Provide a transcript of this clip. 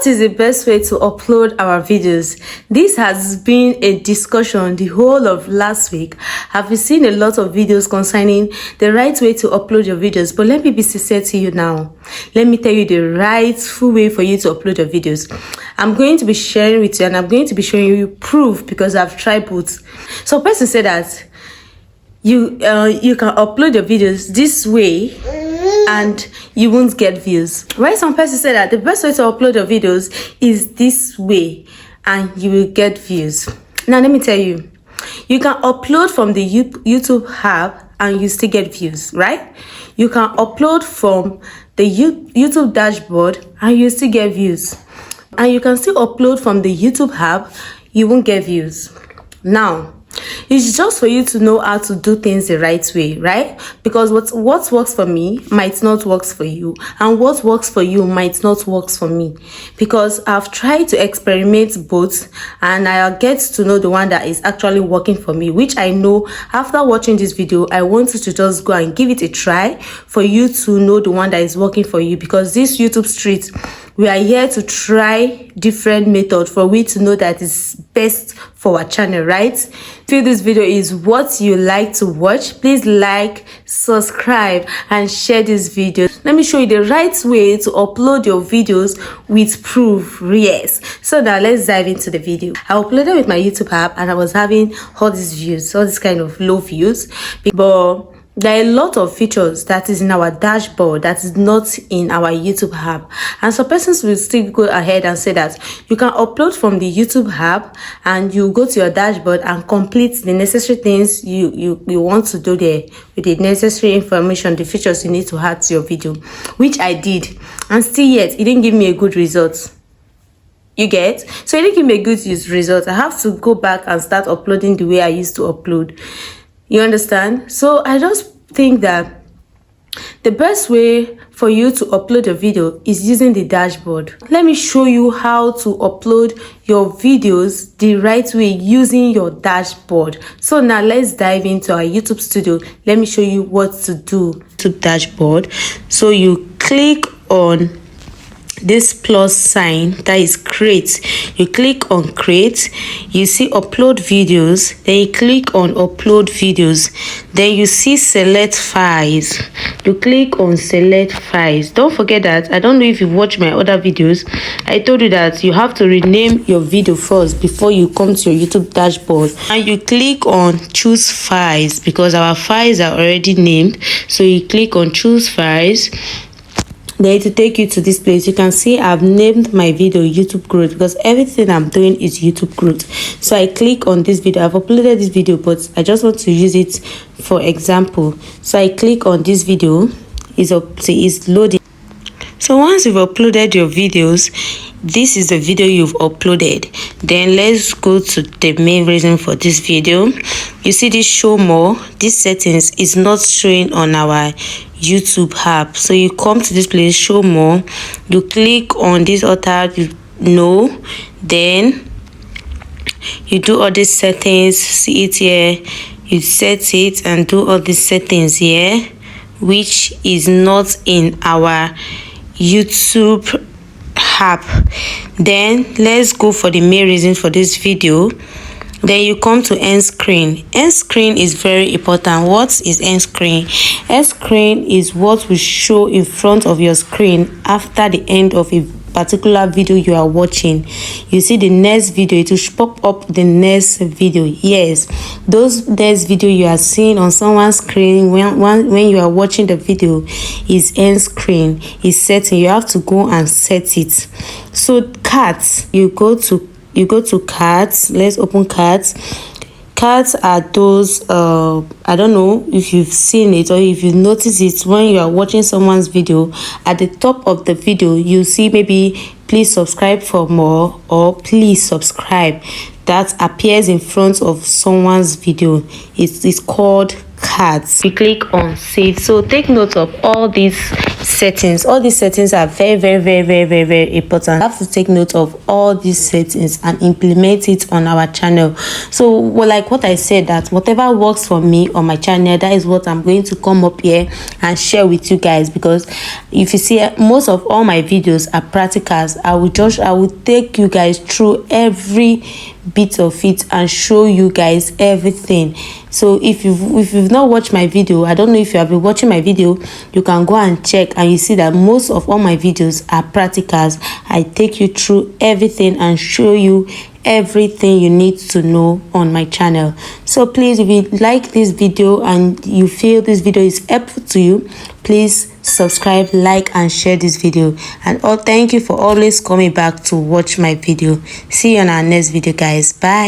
is the best way to upload our videos? This has been a discussion the whole of last week. I've been seeing a lot of videos concerning the right way to upload your videos, but let me be sincere to you now. Let me tell you the rightful way for you to upload your videos. I'm going to be sharing with you, and I'm going to be showing you proof because I've tried both. So person said that you can upload your videos this way and you won't get views. Right? Some person said that the best way to upload your videos is this way and you will get views. Now let me tell you, you can upload from the YouTube app and you still get views, right? You can upload from the YouTube dashboard and you still get views. And you can still upload from the YouTube app, you won't get views. Now, it's just for you to know how to do things the right way, right? Because what works for me might not work for you, and what works for you might not work for me, because I've tried to experiment both and I'll get to know the one that is actually working for me, which I know after watching this video. I want you to just go and give it a try for you to know the one that is working for you, because this YouTube street, we are here to try different methods for we to know that is best for our channel, right? If this video is what you like to watch, please like, subscribe, and share this video. Let me show you the right way to upload your videos with proof. Yes. So now let's dive into the video. I uploaded with my YouTube app and I was having all these views, all this kind of low views, but there are a lot of features that is in our dashboard that is not in our YouTube app. And some persons will still go ahead and say that you can upload from the YouTube app and you go to your dashboard and complete the necessary things you want to do there with the necessary information, the features you need to add to your video, which I did. And still yet, it didn't give me a good result. You get? So it didn't give me a good result. I have to go back and start uploading the way I used to upload. You understand? So I just think that the best way for you to upload a video is using the dashboard. Let me show you how to upload your videos the right way using your dashboard. So now let's dive into our YouTube studio. Let me show you what to do to dashboard. So you click on this plus sign that is create. You click on create, you see upload videos, then you click on upload videos, then you see select files. You click on select files. Don't forget that, I don't know if you've watched my other videos, I told you that you have to rename your video first before you come to your YouTube dashboard. And you click on choose files because our files are already named. So you click on choose files. Then to take you to this place, you can see I've named my video YouTube growth because everything I'm doing is YouTube growth. So I click on this video. I've uploaded this video, but I just want to use it for example. So I click on this video. It's loading. So once you've uploaded your videos, this is the video you've uploaded. Then let's go to the main reason for this video. You see this show more, this settings is not showing on our YouTube app. So you come to this place, show more, you click on this author, then you do all these settings, see it here, you set it and do all these settings here, which is not in our YouTube app. Then let's go for the main reason for this video. Then you come to end screen. End screen is very important. What is end screen? End screen is what will show in front of your screen after the end of a particular video you are watching. You see the next video, it will pop up the next video. Yes, those next video you are seeing on someone's screen when you are watching the video is end screen, is setting. You have to go and set it. So cards, you go to cards. Let's open cards. Cards are those I don't know if you've seen it or if you notice it when you are watching someone's video. At the top of the video you see maybe please subscribe for more or please subscribe. That appears in front of someone's video. It's called cards, we click on save. So take note of all these settings. All these settings are very important. We have to take note of all these settings and implement it on our channel. So like what I said, that whatever works for me on my channel, that is what I'm going to come up here and share with you guys. Because if you see, most of all my videos are practicals. I will take you guys through every bit of it and show you guys everything. So if you've not watched my video, I don't know if you have been watching my video, you can go and check, and you see that most of all my videos are practicals. I take you through everything and show you everything you need to know on my channel. So please, if you like this video and you feel this video is helpful to you, please subscribe, like, and share this video. And thank you for always coming back to watch my video. See you on our next video, guys. Bye.